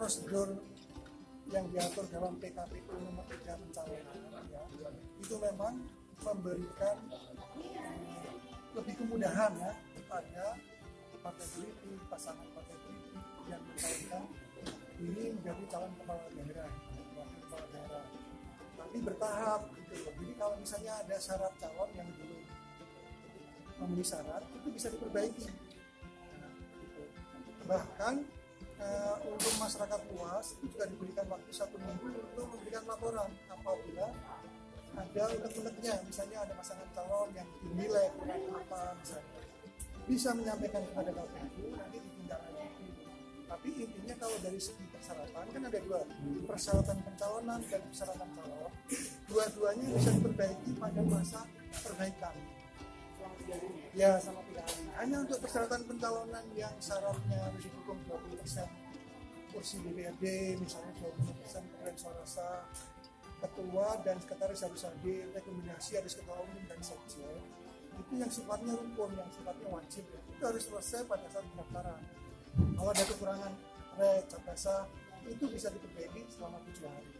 prosedur yang diatur dalam PKPU nomor 3 pencalonan ya, itu memang memberikan lebih kemudahan ya kepada partai politik, pasangan partai politik yang mencalonkan diri menjadi calon kepala daerah, wakil kepala daerah. Tapi bertahap gitu loh. Jadi kalau misalnya ada syarat calon yang belum memenuhi syarat, itu bisa diperbaiki. Nah, gitu. Bahkan untuk masyarakat luas itu juga diberikan waktu 1 minggu untuk memberikan laporan apabila ada unek-uneknya, misalnya ada pasangan calon yang dinilai kurang apa misalnya, bisa menyampaikan kepada KPU, nanti ditindaklanjuti. Tapi intinya kalau dari segi persyaratan kan ada 2, persyaratan pencalonan dan persyaratan calon, dua-duanya bisa diperbaiki pada masa perbaikan. Ya, sama 3 hari. Hanya untuk persyaratan pencalonan yang syaratnya harus didukung 20% kursi DPRD, misalnya 20% perolehan suara sah, ketua dan sekretaris harus hadir, rekomendasi harus ketua umum dan sekjen. Itu yang sifatnya rukun, yang sifatnya wajib, itu harus selesai pada saat pendaftaran. Kalau ada kekurangan capesa, itu bisa diperbaiki selama 7 hari.